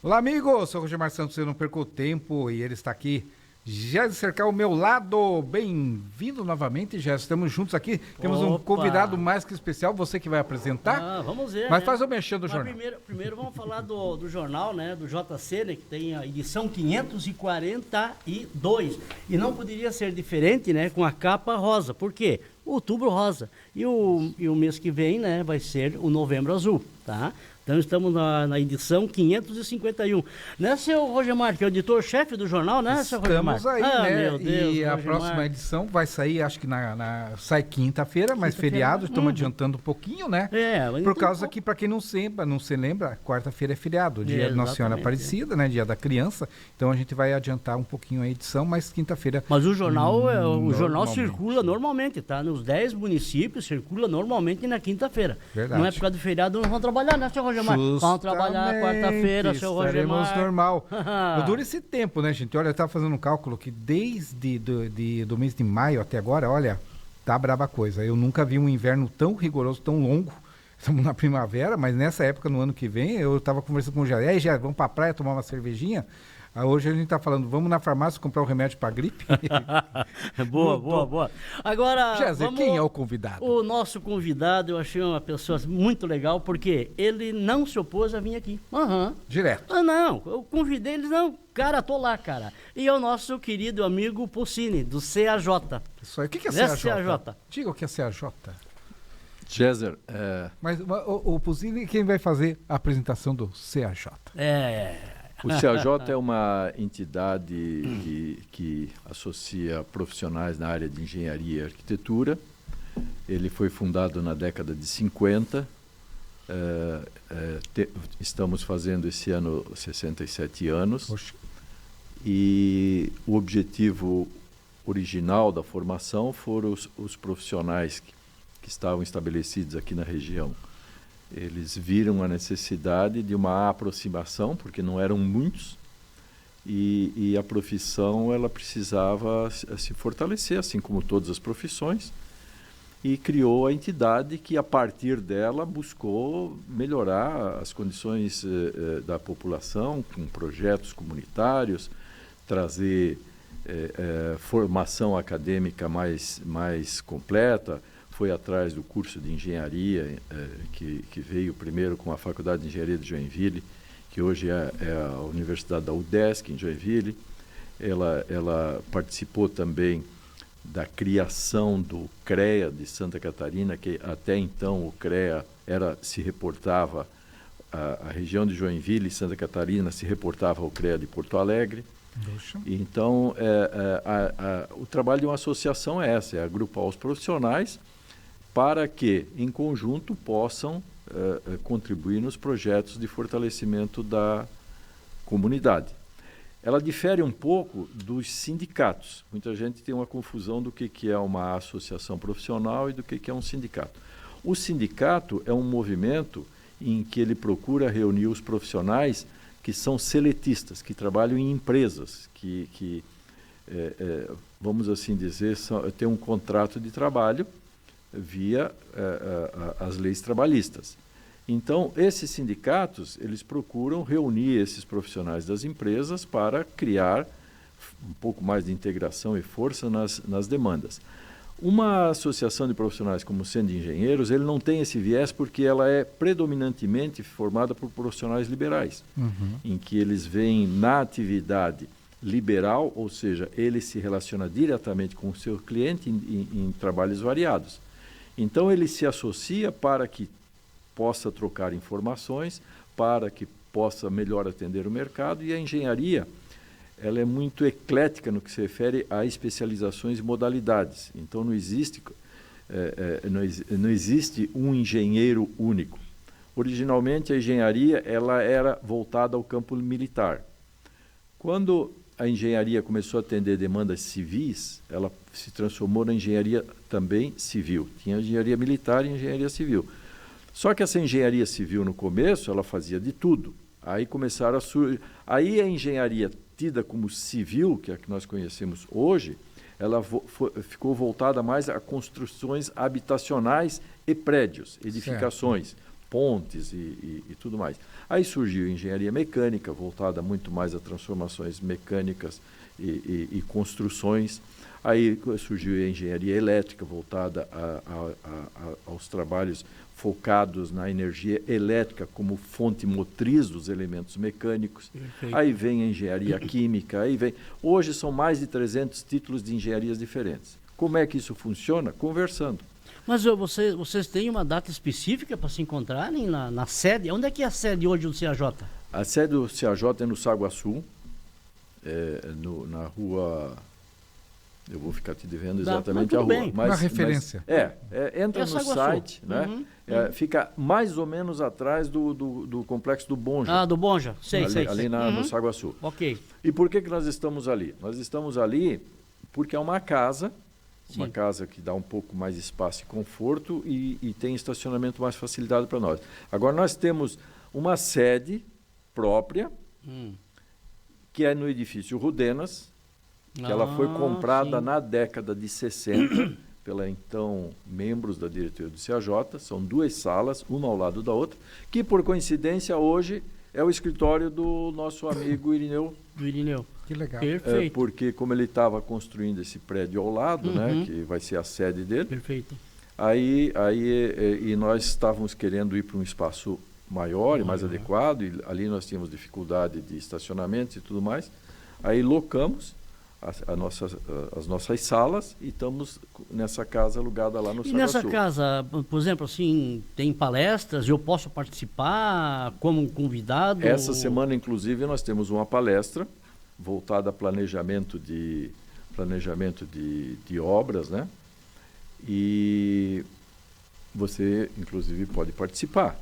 Olá, amigo! Sou o Rogemar Santos, eu não perco o tempo e ele está aqui. Jéssica Cercar ao meu lado. Bem-vindo novamente, Jéssica. Estamos juntos aqui. Temos um Opa! convidado mais que especial, você que vai apresentar. Vamos ver, Mas né? faz o mexer do Mas jornal. primeiro vamos falar do jornal, né? Do JC, né? Que tem a edição 542. E não poderia ser diferente, né? Com a capa rosa. Por quê? Outubro rosa. E o mês que vem, né? Vai ser o novembro azul, tá? Então estamos na edição 551. Né, seu Rogemar, que é o editor-chefe do jornal, né, seu Rogemar? Estamos aí, né? Meu Deus, e a Rogemar. próxima edição vai sair, acho que sai quinta-feira, mas feriado, estamos adiantando um pouquinho, né? Mas Por então, causa que, para quem não se lembra, quarta-feira é feriado, dia de Nossa Senhora Exatamente, Aparecida, né? Dia da criança. Então a gente vai adiantar um pouquinho a edição, mas quinta-feira. Mas o jornal, o jornal normalmente. circula normalmente, tá? Nos 10 municípios circula normalmente na quinta-feira. Verdade. Não é por causa do feriado, não vão trabalhar, né, seu Rogemar? Vão trabalhar quarta-feira, seu Estaremos Rogemar. normal. Dura esse tempo, né, gente? Olha, eu estava fazendo um cálculo que desde do mês de maio até agora, olha, tá braba a coisa. Eu nunca vi um inverno tão rigoroso, tão longo. Estamos na primavera, mas nessa época, no ano que vem, eu estava conversando com o Jair. Já vamos para a praia tomar uma cervejinha? Hoje a gente está falando, vamos na farmácia comprar um remédio para gripe? Boa. Agora, Jéssica, quem é o convidado? O nosso convidado, eu achei uma pessoa muito legal, porque ele não se opôs a vir aqui. Direto. Não, eu convidei ele, não, cara, tô lá, cara. E é o nosso querido amigo Pulcini, do CAJ. Isso aí. O que é Né, CAJ? CAJ? Diga o que é CAJ. Géser, Mas o Puzini, quem vai fazer a apresentação do CAJ? o CAJ é uma entidade que associa profissionais na área de engenharia e arquitetura. Ele foi fundado na década de 50. Estamos fazendo esse ano 67 anos. Poxa. E o objetivo original da formação foram os profissionais que estavam estabelecidos aqui na região. Eles viram a necessidade de uma aproximação, porque não eram muitos, e a profissão ela precisava se fortalecer, assim como todas as profissões, e criou a entidade que, a partir dela, buscou melhorar as condições da população, com projetos comunitários, trazer formação acadêmica mais completa. Foi atrás do curso de engenharia, que veio primeiro com a Faculdade de Engenharia de Joinville, que hoje é a Universidade da UDESC, em Joinville. Ela participou também da criação do CREA de Santa Catarina, que até então o CREA se reportava, a região de Joinville e Santa Catarina se reportava ao CREA de Porto Alegre. Então, o trabalho de uma associação é essa, é agrupar os profissionais para que, em conjunto, possam contribuir nos projetos de fortalecimento da comunidade. Ela difere um pouco dos sindicatos. Muita gente tem uma confusão do que é uma associação profissional e do que é um sindicato. O sindicato é um movimento em que ele procura reunir os profissionais que são seletistas, que trabalham em empresas, que vamos assim dizer, têm um contrato de trabalho via as leis trabalhistas. Então, esses sindicatos, eles procuram reunir esses profissionais das empresas para criar um pouco mais de integração e força nas demandas. Uma associação de profissionais como sendo engenheiros, ele não tem esse viés porque ela é predominantemente formada por profissionais liberais, em que eles veem na atividade liberal, ou seja, ele se relaciona diretamente com o seu cliente em trabalhos variados. Então, ele se associa para que possa trocar informações, para que possa melhor atender o mercado, e a engenharia ela é muito eclética no que se refere a especializações e modalidades. Então, não existe um engenheiro único. Originalmente, a engenharia ela era voltada ao campo militar. Quando a engenharia começou a atender demandas civis, ela se transformou na engenharia também civil. Tinha a engenharia militar e a engenharia civil. Só que essa engenharia civil, no começo, ela fazia de tudo. Aí começaram a surgir. Aí a engenharia tida como civil, que é a que nós conhecemos hoje, ela ficou voltada mais a construções habitacionais e prédios, edificações. Certo. pontes e tudo mais. Aí surgiu a engenharia mecânica, voltada muito mais a transformações mecânicas e construções. Aí surgiu a engenharia elétrica, voltada aos trabalhos focados na energia elétrica como fonte motriz dos elementos mecânicos. Perfeito. Aí vem a engenharia química, Hoje são mais de 300 títulos de engenharias diferentes. Como é que isso funciona? Conversando. Mas vocês têm uma data específica para se encontrarem na sede? Onde é que é a sede hoje do CAJ? A sede do CAJ é no Saguaçu, na rua... Eu vou ficar te devendo exatamente a rua. Bem. Uma referência. Entra no site, né? Fica mais ou menos atrás do complexo do Bonja. Ah, do Bonja. Sei. Ali no Saguaçu. Ok. E por que nós estamos ali? Nós estamos ali porque é uma casa que dá um pouco mais espaço e conforto e tem estacionamento mais facilitado para nós. Agora nós temos uma sede própria, que é no edifício Rudenas, que ela foi comprada na década de 60 pela então membros da diretoria do CAJ. São 2 salas, uma ao lado da outra, que por coincidência hoje é o escritório do nosso amigo Irineu. Do Irineu. Que legal. Perfeito. Porque como ele estava construindo esse prédio ao lado, né, que vai ser a sede dele, Perfeito. e nós estávamos querendo ir para um espaço maior e mais adequado, e ali nós tínhamos dificuldade de estacionamento e tudo mais. Aí locamos as nossas salas e estamos nessa casa alugada lá no Saguaçu. E nessa casa, por exemplo, assim, tem palestras? Eu posso participar como convidado? Essa semana, inclusive, nós temos uma palestra voltada a planejamento de obras, né? E você, inclusive, pode participar.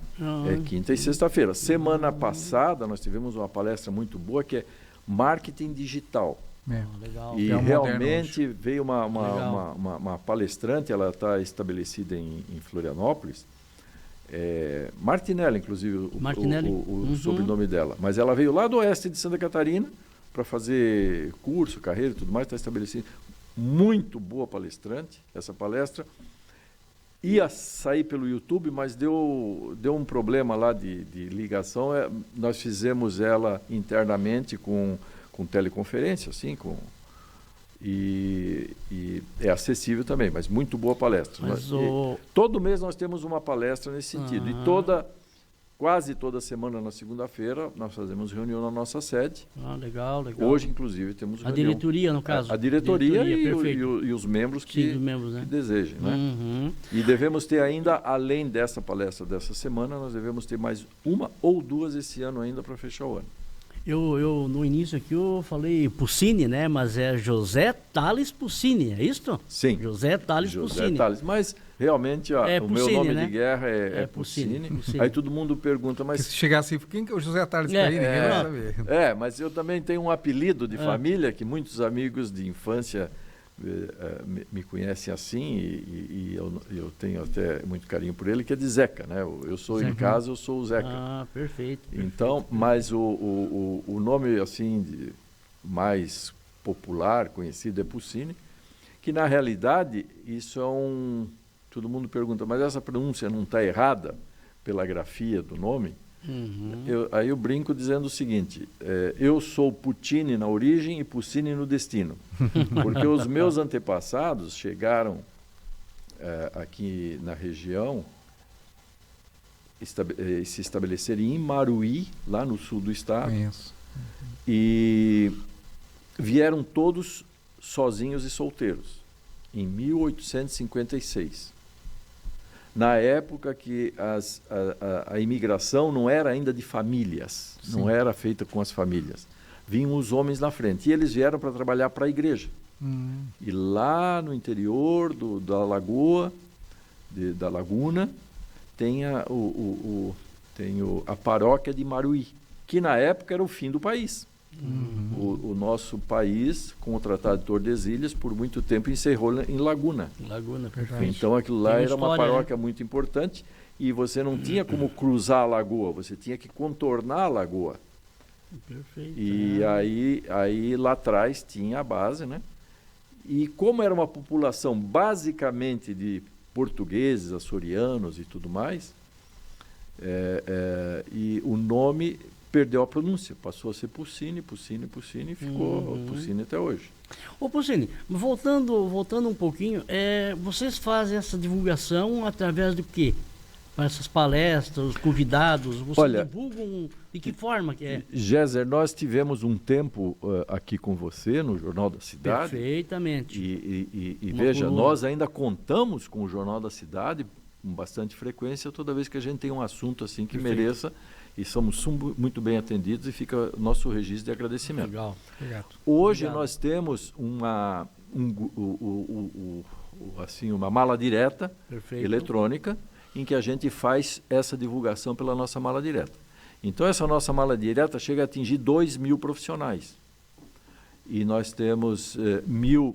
É quinta e sexta-feira. Semana passada, nós tivemos uma palestra muito boa que é marketing digital. Legal. E realmente veio uma palestrante, ela está estabelecida em Florianópolis, Martinelli, inclusive, o sobrenome dela. Mas ela veio lá do oeste de Santa Catarina para fazer curso, carreira e tudo mais, está estabelecida. Muito boa palestrante, essa palestra. Ia sair pelo YouTube, mas deu um problema lá de ligação. Nós fizemos ela internamente com teleconferência, assim, e é acessível também, mas muito boa palestra. Todo mês nós temos uma palestra nesse sentido. E quase toda semana, na segunda-feira, nós fazemos reunião na nossa sede. Legal. Hoje, inclusive, temos reunião. A diretoria, no caso. A diretoria e os membros que desejem. Né? E devemos ter ainda, além dessa palestra dessa semana, nós devemos ter mais 1 ou 2 esse ano ainda para fechar o ano. Eu no início aqui eu falei Puccini, né? Mas é José Tales Puccini, é isso? Sim. José Tales Puccini. Mas realmente o Puccini, meu nome né? de guerra é Puccini. Aí todo mundo pergunta, mas... Se chegar assim, quem que é o José Tales para aí? Ninguém vai saber. Mas eu também tenho um apelido de família que muitos amigos de infância me conhecem assim e eu tenho até muito carinho por ele, que é de Zeca, né? Eu sou em casa, eu sou o Zeca. Perfeito. Então, mas o nome assim mais popular, conhecido, é Puccini, que na realidade isso é todo mundo pergunta, mas essa pronúncia não está errada pela grafia do nome? Aí eu brinco dizendo o seguinte, eu sou Puccini na origem e Puccini no destino, porque os meus antepassados chegaram aqui na região, se estabeleceram em Imaruí, lá no sul do estado. Conheço. E vieram todos sozinhos e solteiros, em 1856. Na época que a imigração não era ainda de famílias, não era feita com as famílias. Vinham os homens na frente. E eles vieram para trabalhar para a igreja. E lá no interior da lagoa, da laguna, tem a paróquia de Imaruí, que na época era o fim do país. O nosso país, com o Tratado de Tordesilhas, por muito tempo encerrou em Laguna. Perfeito. Então aquilo lá era uma paróquia muito importante e você não tinha como cruzar a lagoa, você tinha que contornar a lagoa. Perfeito. E aí lá atrás tinha a base, né? E como era uma população basicamente de portugueses, açorianos e tudo mais, E o nome perdeu a pronúncia, passou a ser Puccini, e ficou Puccini até hoje. Ô Puccini, voltando um pouquinho, vocês fazem essa divulgação através do quê? Para essas palestras, os convidados, vocês divulgam de que forma que é? Géser, nós tivemos um tempo aqui com você no Jornal da Cidade. Perfeitamente. E veja, coluna. Nós ainda contamos com o Jornal da Cidade com bastante frequência toda vez que a gente tem um assunto assim que mereça, e somos muito bem atendidos e fica nosso registro de agradecimento. Legal. Obrigado. Hoje Obrigado. Nós temos uma mala direta eletrônica em que a gente faz essa divulgação pela nossa mala direta. Então essa nossa mala direta chega a atingir 2.000 profissionais. E nós temos 1.000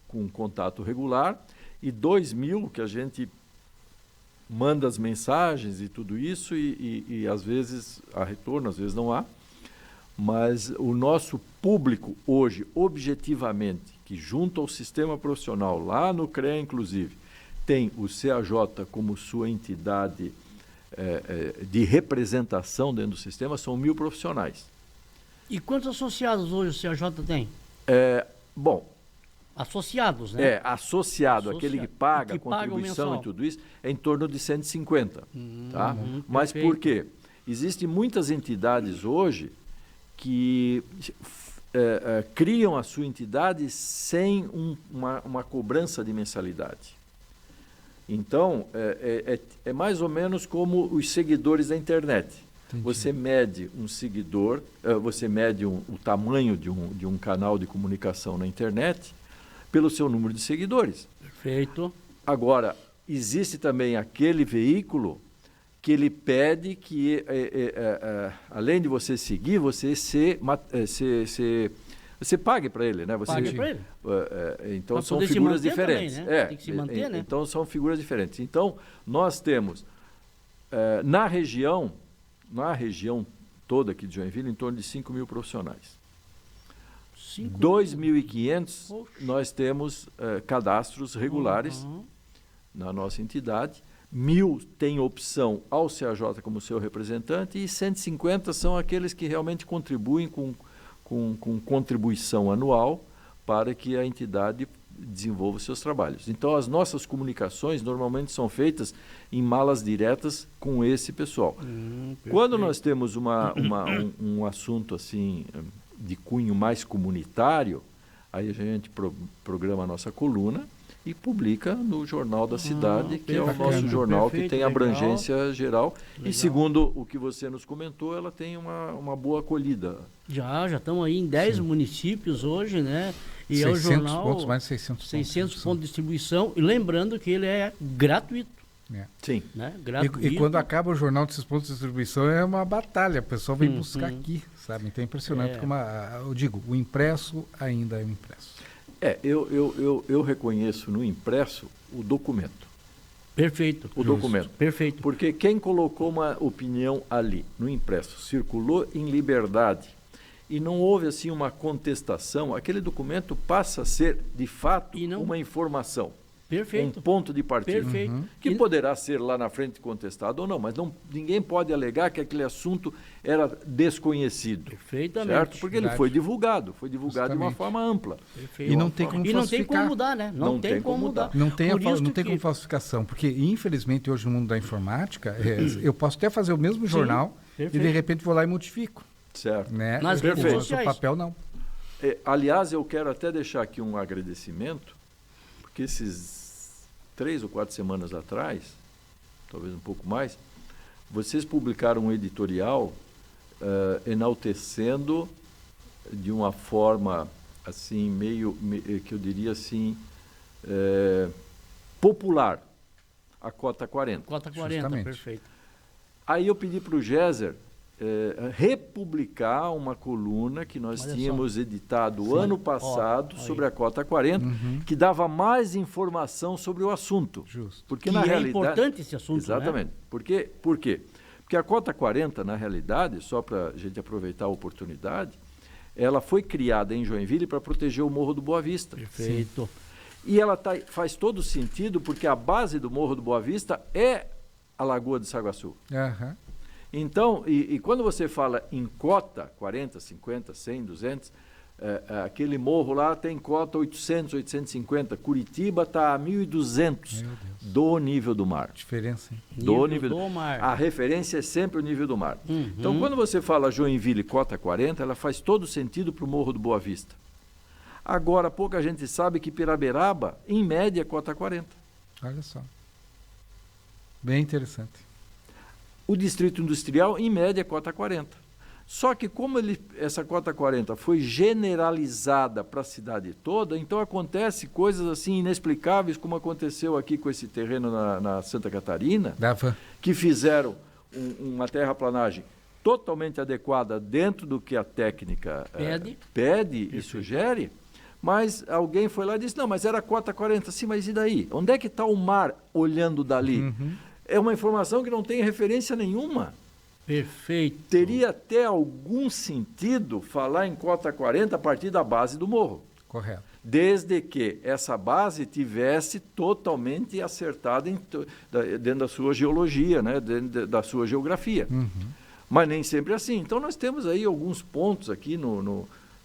com contato regular e 2.000 que a gente manda as mensagens e tudo isso e às vezes há retorno, às vezes não há. Mas o nosso público hoje, objetivamente, que junto ao sistema profissional, lá no CREA inclusive, tem o CAJ como sua entidade de representação dentro do sistema, são 1.000 profissionais. E quantos associados hoje o CAJ tem? Associados, né? Associado, aquele que paga a contribuição e tudo isso, é em torno de 150. Tá? Mas por quê? Existem muitas entidades hoje que criam a sua entidade sem uma cobrança de mensalidade. Então, é mais ou menos como os seguidores da internet. Entendi. Você mede um seguidor, você mede o tamanho de um canal de comunicação na internet pelo seu número de seguidores. Perfeito. Agora, existe também aquele veículo que ele pede que, além de você seguir, você pague para ele, né? Pague para ele. Então são figuras diferentes. Também, né? Tem que se manter, né? Então são figuras diferentes. Então nós temos na região toda aqui de Joinville em torno de 5.000 profissionais. 2.500 nós temos cadastros regulares na nossa entidade. 1.000 tem opção ao CAJ como seu representante e 150 são aqueles que realmente contribuem com contribuição anual para que a entidade desenvolva seus trabalhos. Então, as nossas comunicações normalmente são feitas em malas diretas com esse pessoal. Quando nós temos um assunto assim de cunho mais comunitário, aí a gente programa a nossa coluna e publica no Jornal da Cidade, que é o nosso jornal que tem abrangência geral. E segundo o que você nos comentou, ela tem uma boa acolhida. Já estamos aí em 10 municípios hoje, né? E 600 é o jornal, pontos, mais de 600 pontos de distribuição. E lembrando que ele é gratuito. Sim. Né? Gratuito. E quando acaba o jornal desses pontos de distribuição é uma batalha, o pessoal vem buscar aqui, sabe? Então é impressionante como, eu digo, o impresso ainda é o impresso. Eu reconheço no impresso o documento. Perfeito. O documento. Perfeito. Porque quem colocou uma opinião ali, no impresso, circulou em liberdade e não houve assim uma contestação, aquele documento passa a ser, de fato, uma informação. Perfeito. Um ponto de partida. Perfeito. Que poderá ser lá na frente contestado ou não, mas ninguém pode alegar que aquele assunto era desconhecido. Perfeitamente. Certo? Porque ele foi divulgado de uma forma ampla. Perfeito. E não tem como falsificar. E não tem como mudar, né? Não tem como mudar. Não tem como falsificação, porque infelizmente hoje no mundo da informática, eu posso até fazer o mesmo jornal e de repente vou lá e modifico. Certo. Né? Nas redes sociais. O papel não. Aliás, eu quero até deixar aqui um agradecimento, porque esses 3 ou 4 semanas atrás, talvez um pouco mais, vocês publicaram um editorial enaltecendo de uma forma assim, meio que eu diria assim, popular, a Cota 40. Cota 40, justamente. Perfeito. Aí eu pedi para o Géser republicar uma coluna que nós tínhamos editado ano passado sobre a Cota 40, que dava mais informação sobre o assunto. Justo. Porque que na realidade, importante esse assunto, exatamente. Né? Por quê? Porque a Cota 40, na realidade, só para a gente aproveitar a oportunidade, ela foi criada em Joinville para proteger o Morro do Boa Vista. Perfeito. E ela faz todo sentido porque a base do Morro do Boa Vista é a Lagoa de Saguaçu. Aham. Então, e quando você fala em cota, 40, 50, 100, 200, aquele morro lá tem cota 800, 850. Curitiba está a 1.200 do nível do mar. Diferença, hein? Do nível do mar. A referência é sempre o nível do mar. Então, quando você fala Joinville cota 40, ela faz todo sentido para o Morro do Boa Vista. Agora, pouca gente sabe que Piraberaba, em média, é cota 40. Olha só. Bem interessante. O Distrito Industrial, em média, é cota 40. Só que como essa cota 40 foi generalizada para a cidade toda, então acontece coisas assim inexplicáveis, como aconteceu aqui com esse terreno na Santa Catarina, que fizeram uma terraplanagem totalmente adequada dentro do que a técnica pede e sugere, mas alguém foi lá e disse, não, mas era cota 40. Sim, mas e daí? Onde é que está o mar olhando dali? É uma informação que não tem referência nenhuma. Perfeito. Teria até algum sentido falar em cota 40 a partir da base do morro. Correto. Desde que essa base tivesse totalmente acertada dentro da sua geologia, né? Dentro da sua geografia. Mas nem sempre é assim. Então nós temos aí alguns pontos aqui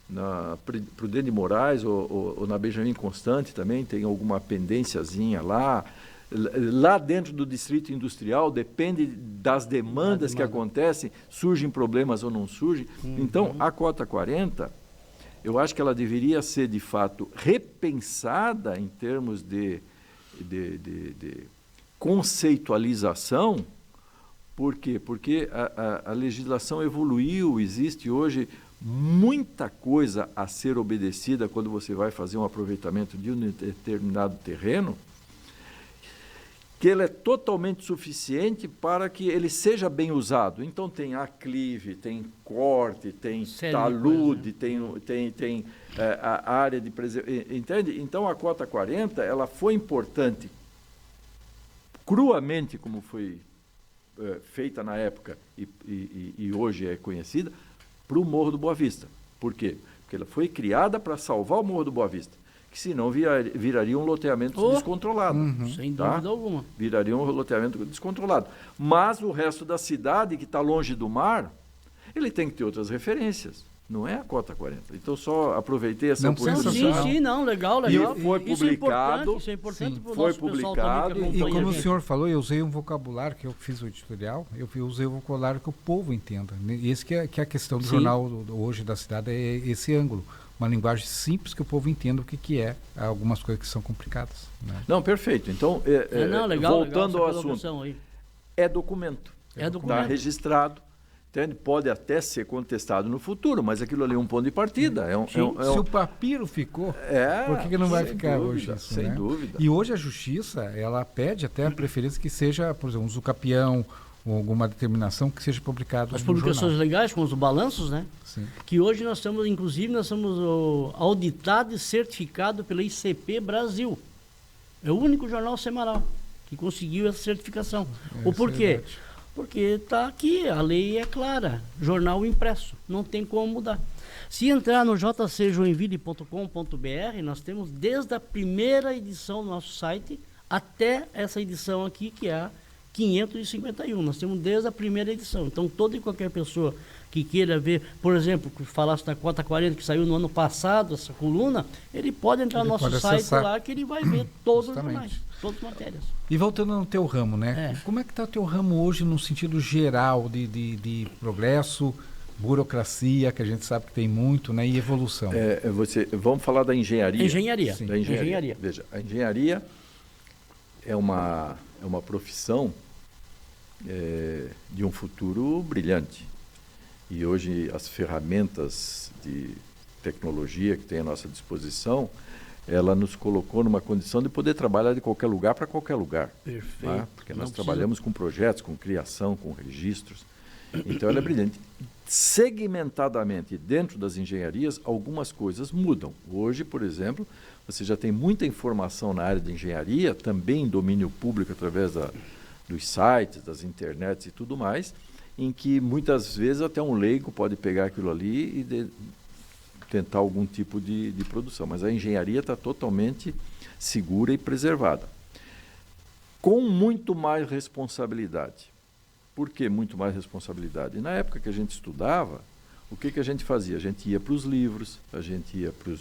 na Prudente de Moraes ou na Benjamin Constant também, tem alguma pendênciazinha lá. Lá dentro do distrito industrial, depende das demandas que acontecem, surgem problemas ou não surgem. Então, a cota 40, eu acho que ela deveria ser, de fato, repensada em termos de conceitualização. Por quê? Porque a legislação evoluiu, existe hoje muita coisa a ser obedecida quando você vai fazer um aproveitamento de um determinado terreno, que ele é totalmente suficiente para que ele seja bem usado. Então tem aclive, tem corte, tem talude, tem a área de preservação, entende? Então a cota 40, ela foi importante, cruamente como foi feita na época e hoje é conhecida, para o Morro do Boa Vista. Por quê? Porque ela foi criada para salvar o Morro do Boa Vista, que senão viraria um loteamento descontrolado. Sem dúvida alguma. Viraria um loteamento descontrolado. Mas o resto da cidade, que está longe do mar, ele tem que ter outras referências. Não é a cota 40. Então, só aproveitei essa oportunidade. Sim, legal. E foi publicado. Isso é importante para o foi nosso pessoal publicado. também que E acompanha como a o gente. senhor falou, eu usei um vocabulário, que eu fiz o editorial, eu usei o vocabulário que o povo entenda. Esse que é a questão do jornal hoje da cidade, é esse ângulo. Uma linguagem simples que o povo entenda o que é algumas coisas que são complicadas. Né? Não, perfeito. Então, voltando ao assunto, é documento. Está registrado. Entende? Pode até ser contestado no futuro, mas aquilo ali é um ponto de partida. Se o papiro ficou, por que não vai ficar hoje isso? Sem dúvida. E hoje a justiça, ela pede até a preferência que seja, por exemplo, um usucapião, ou alguma determinação que seja publicado as no publicações jornal. legais, com os balanços, né? Sim. Que hoje nós estamos, inclusive, auditado e certificado pela ICP Brasil. É o único jornal semanal que conseguiu essa certificação. O porquê? Porque está aqui, a lei é clara, jornal impresso, não tem como mudar. Se entrar no jcjoinville.com.br, nós temos desde a primeira edição do nosso site até essa edição aqui, que é a 551. Nós temos desde a primeira edição. Então, toda e qualquer pessoa que queira ver, por exemplo, que falasse da cota 40, que saiu no ano passado, essa coluna, ele pode entrar no nosso site lá, que ele vai ver todos os jornais, todas as matérias. E voltando no teu ramo, né? Como é que está o teu ramo hoje no sentido geral de progresso, burocracia, que a gente sabe que tem muito, né? E evolução? Vamos falar da engenharia. Engenharia. Da engenharia. Veja, a engenharia é uma profissão de um futuro brilhante. E hoje as ferramentas de tecnologia que tem à nossa disposição, ela nos colocou numa condição de poder trabalhar de qualquer lugar para qualquer lugar. Perfeito. Tá? Porque nós trabalhamos com projetos, com criação, com registros. Então ela é brilhante. Segmentadamente, dentro das engenharias, algumas coisas mudam. Hoje, por exemplo, você já tem muita informação na área de engenharia, também em domínio público, através dos sites, das internets e tudo mais, em que muitas vezes até um leigo pode pegar aquilo ali e tentar algum tipo de produção. Mas a engenharia está totalmente segura e preservada. com muito mais responsabilidade. Por que muito mais responsabilidade? Na época que a gente estudava, o que a gente fazia? A gente ia para os livros, a gente ia para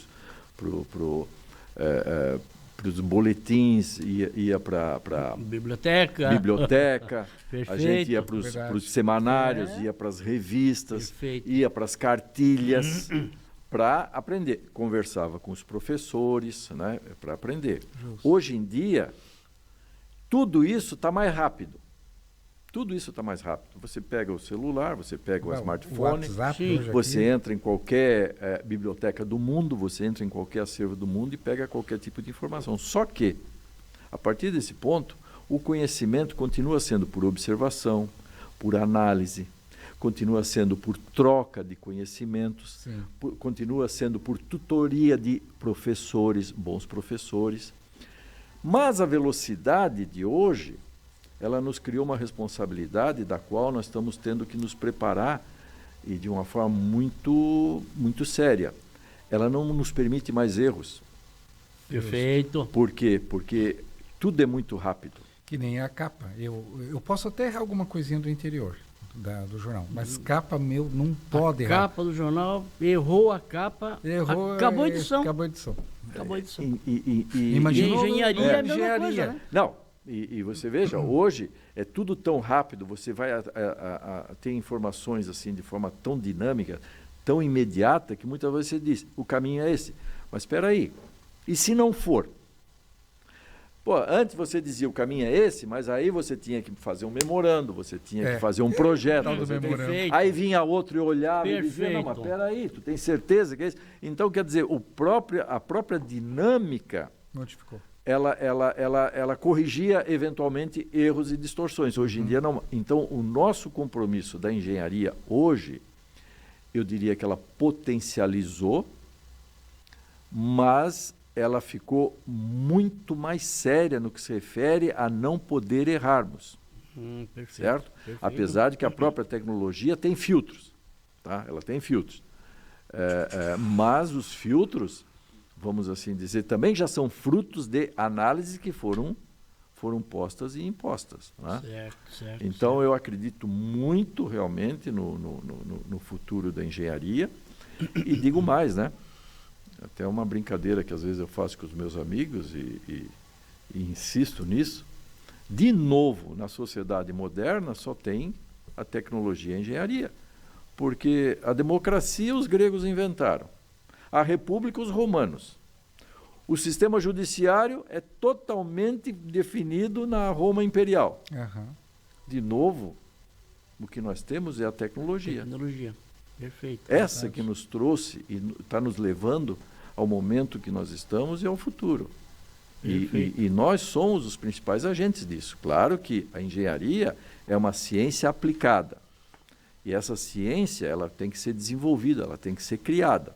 os boletins, ia para biblioteca, a gente ia para os semanários, ia para as revistas, ia para as cartilhas para aprender. Conversava com os professores, né, para aprender. Justo. Hoje em dia, tudo isso está mais rápido. Tudo isso está mais rápido. Você pega o celular, você pega o smartphone, você entra em qualquer biblioteca do mundo, você entra em qualquer acervo do mundo e pega qualquer tipo de informação. Só que, a partir desse ponto, o conhecimento continua sendo por observação, por análise, continua sendo por troca de conhecimentos, continua sendo por tutoria de professores, bons professores. Mas a velocidade de hoje, ela nos criou uma responsabilidade da qual nós estamos tendo que nos preparar e de uma forma muito, muito séria. Ela não nos permite mais erros. Perfeito. Por quê? Porque tudo é muito rápido. Que nem a capa. Eu posso até errar alguma coisinha do interior do jornal, mas capa meu não pode errar. Capa do jornal, errou a capa, acabou a edição. Acabou a edição. Imagina engenharia é a mesma coisa, né? Não. E você veja, hoje é tudo tão rápido, você vai ter informações assim de forma tão dinâmica, tão imediata, que muitas vezes você diz, o caminho é esse. Mas espera aí, e se não for? Pô, antes você dizia o caminho é esse, mas aí você tinha que fazer um memorando, você tinha que fazer um projeto. Aí vinha outro e olhava e dizia, não, mas espera aí, tu tem certeza que é isso? Então, quer dizer, a própria dinâmica notificou. Ela corrigia eventualmente erros e distorções. Hoje em dia não. Então, o nosso compromisso da engenharia hoje, eu diria que ela potencializou, mas ela ficou muito mais séria no que se refere a não poder errarmos. Perfeito, certo? Perfeito. Apesar de que a própria tecnologia tem filtros. Tá? Ela tem filtros. Mas os filtros, vamos assim dizer, também já são frutos de análises que foram postas e impostas. Né? Certo. Então, eu acredito muito realmente no futuro da engenharia e digo mais, né? Até uma brincadeira que às vezes eu faço com os meus amigos e insisto nisso. De novo, na sociedade moderna só tem a tecnologia e a engenharia, porque a democracia os gregos inventaram. A república, os romanos. O sistema judiciário é totalmente definido na Roma imperial. De novo, o que nós temos é a tecnologia. Perfeito. Essa que nos trouxe e está nos levando ao momento que nós estamos e ao futuro. E nós somos os principais agentes disso. Claro que a engenharia é uma ciência aplicada. E essa ciência ela tem que ser desenvolvida, ela tem que ser criada.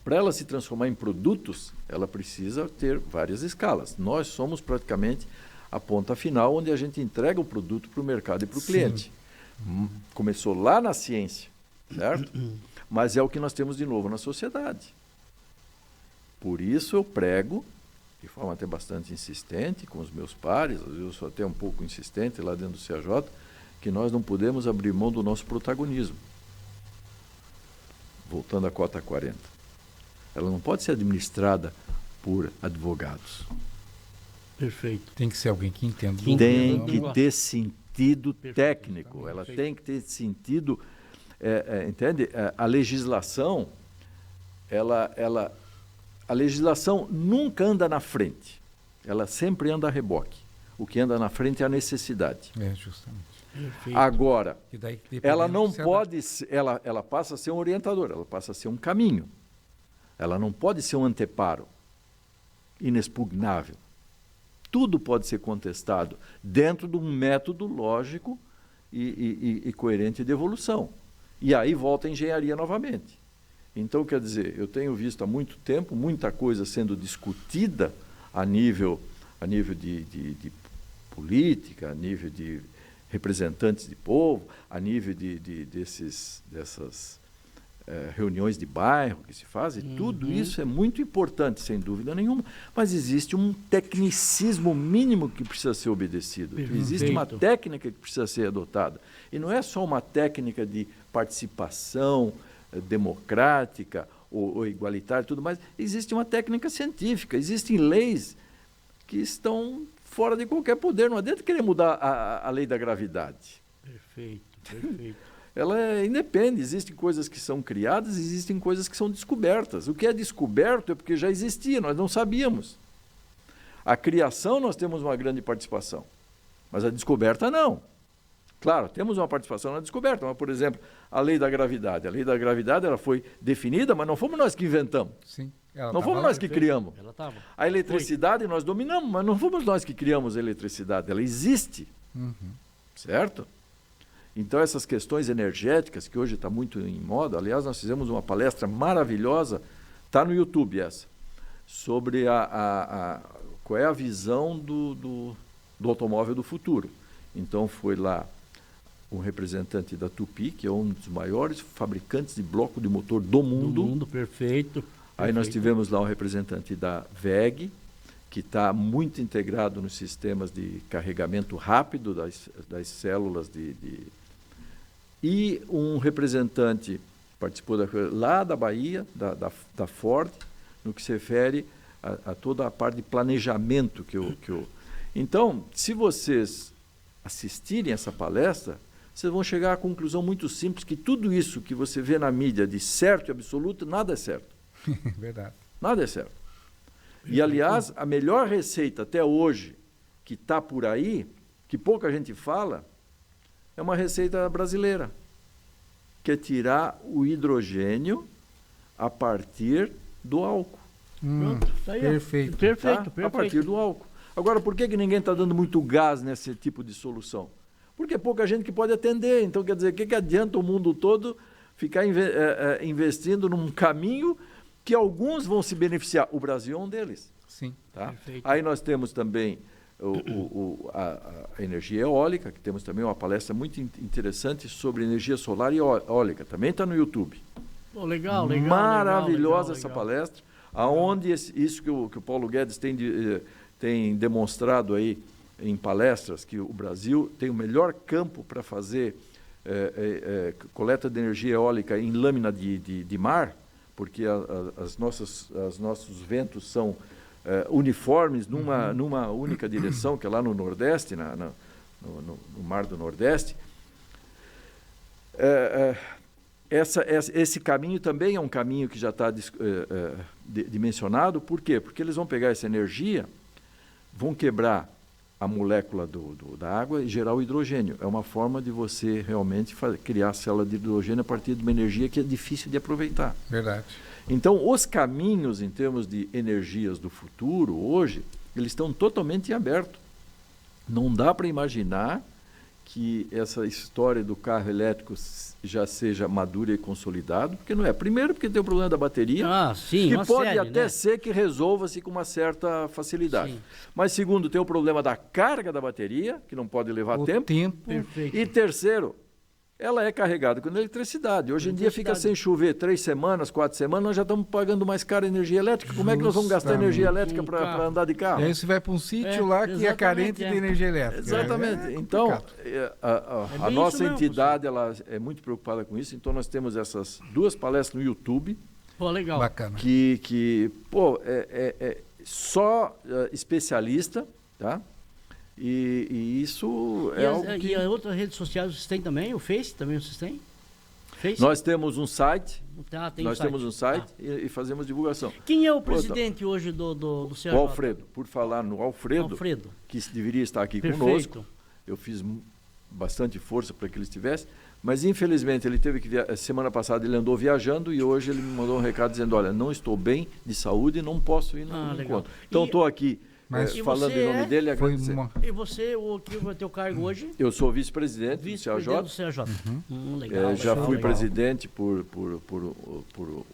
Para ela se transformar em produtos, ela precisa ter várias escalas. Nós somos praticamente a ponta final, onde a gente entrega o produto para o mercado e para o cliente. Começou lá na ciência, certo? Mas é o que nós temos de novo na sociedade. Por isso eu prego, de forma até bastante insistente, com os meus pares, às vezes eu sou até um pouco insistente lá dentro do CAJ, que nós não podemos abrir mão do nosso protagonismo. Voltando à cota 40. Ela não pode ser administrada por advogados. Perfeito. Tem que ser alguém que entenda. Tem que ter sentido técnico. Ela tem que ter sentido... entende? A legislação, a legislação nunca anda na frente. Ela sempre anda a reboque. O que anda na frente é a necessidade. Justamente. Perfeito. Agora, ela não pode... Ela passa a ser um orientador, ela passa a ser um caminho. Ela não pode ser um anteparo inexpugnável. Tudo pode ser contestado dentro de um método lógico e coerente de evolução. E aí volta a engenharia novamente. Então, quer dizer, eu tenho visto há muito tempo muita coisa sendo discutida a nível de política, a nível de representantes de povo, a nível dessas reuniões de bairro que se fazem, tudo isso é muito importante, sem dúvida nenhuma, mas existe um tecnicismo mínimo que precisa ser obedecido. Existe uma técnica que precisa ser adotada. E não é só uma técnica de participação democrática ou igualitária e tudo mais, existe uma técnica científica, existem leis que estão fora de qualquer poder. Não adianta querer mudar a lei da gravidade. Perfeito. Ela independe, existem coisas que são criadas, existem coisas que são descobertas. O que é descoberto é porque já existia, nós não sabíamos. A criação nós temos uma grande participação, mas a descoberta não. Claro, temos uma participação na descoberta, mas, por exemplo, a lei da gravidade. A lei da gravidade ela foi definida, mas não fomos nós que inventamos. Sim. Não fomos nós que criamos. Ela tava. A eletricidade nós dominamos, mas não fomos nós que criamos a eletricidade. Ela existe, certo? Então, essas questões energéticas, que hoje está muito em moda, aliás, nós fizemos uma palestra maravilhosa, está no YouTube essa, sobre qual é a visão do automóvel do futuro. Então, foi lá um representante da Tupi, que é um dos maiores fabricantes de bloco de motor do mundo. Perfeito. Aí nós tivemos lá um representante da WEG, que está muito integrado nos sistemas de carregamento rápido das células e um representante participou lá da Bahia, da Ford, no que se refere a toda a parte de planejamento que eu... Então, se vocês assistirem essa palestra, vocês vão chegar à conclusão muito simples que tudo isso que você vê na mídia de certo e absoluto, nada é certo. Verdade. Nada é certo. E, aliás, a melhor receita até hoje, que está por aí, que pouca gente fala, é uma receita brasileira, que é tirar o hidrogênio a partir do álcool. Pronto, tá aí, Perfeito. Perfeito. A partir do álcool. Agora, por que ninguém está dando muito gás nesse tipo de solução? Porque é pouca gente que pode atender. Então, quer dizer, o que adianta o mundo todo ficar investindo num caminho que alguns vão se beneficiar? O Brasil é um deles. Sim. Tá? Perfeito. Aí nós temos também a energia eólica, que temos também uma palestra muito interessante sobre energia solar e eólica. Também está no YouTube. Oh, legal. Maravilhosa essa palestra, aonde isso que o Paulo Guedes tem demonstrado aí em palestras, que o Brasil tem o melhor campo para fazer coleta de energia eólica em lâmina de mar, porque os nossos ventos são uniformes numa única direção, que é lá no Nordeste, no Mar do Nordeste. Esse caminho também é um caminho que já está dimensionado. Por quê? Porque eles vão pegar essa energia, vão quebrar a molécula da água e gerar o hidrogênio. É uma forma de você realmente criar célula de hidrogênio a partir de uma energia que é difícil de aproveitar. Verdade. Então, os caminhos em termos de energias do futuro, hoje, eles estão totalmente abertos. Não dá para imaginar que essa história do carro elétrico já seja madura e consolidado, porque não é. Primeiro, porque tem o problema da bateria, sim, que pode série, até né? ser que resolva-se com uma certa facilidade. Sim. Mas segundo, tem o problema da carga da bateria, que não pode levar tempo. Perfeito. E terceiro, ela é carregada com eletricidade. Hoje em dia fica sem chover 3 semanas, 4 semanas, nós já estamos pagando mais caro a energia elétrica. Como é que nós vamos gastar energia elétrica para andar de carro? E aí você vai para um sítio lá que é carente de energia elétrica. Exatamente. Então, a nossa entidade ela é muito preocupada com isso. Então, nós temos essas 2 palestras no YouTube. Pô, legal. Bacana. Que só especialista, tá? E isso é algo que... E as outras redes sociais vocês têm também? O Face também vocês têm? Face? Nós temos um site. Nós temos um site e fazemos divulgação. Quem é o presidente hoje do CAJ? O Alfredo. Por falar no Alfredo, que deveria estar aqui conosco, eu fiz bastante força para que ele estivesse, mas infelizmente ele teve que semana passada ele andou viajando e hoje ele me mandou um recado dizendo, olha, não estou bem de saúde e não posso ir no encontro. Então estou aqui falando em nome dele e agradecer. E você, o que é o teu cargo hoje? Eu sou vice-presidente do CAJ. Legal, já fui presidente por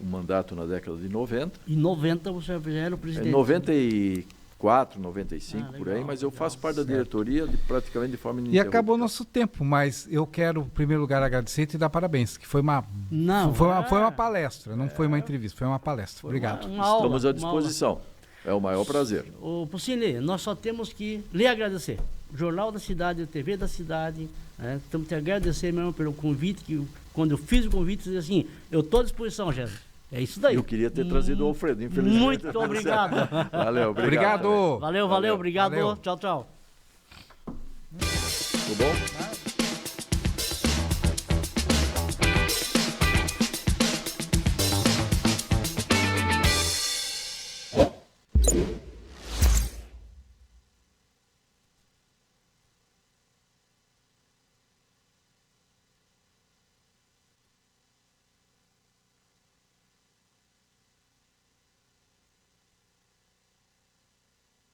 um mandato na década de 90. Em 90 você já era o presidente? 94 94, 95, por aí, legal, mas eu legal. faço parte da diretoria praticamente de forma E ininterrupta. acabou nosso tempo, mas eu quero, em primeiro lugar, agradecer e te dar parabéns, que foi uma, Não, foi uma palestra, não foi uma entrevista, foi uma palestra. Obrigado. Uma aula, Estamos à uma disposição. É o maior prazer. Ô, Pucini, nós só temos que lhe agradecer. Jornal da Cidade, TV da Cidade, temos que te agradecer mesmo pelo convite, que quando eu fiz o convite, eu disse assim, eu estou à disposição, Jéssica. É isso daí. Eu queria ter trazido o Alfredo, infelizmente. Muito obrigado. Valeu, obrigado. Obrigado. Valeu, obrigado. Valeu. Tchau, tchau. Tudo bom?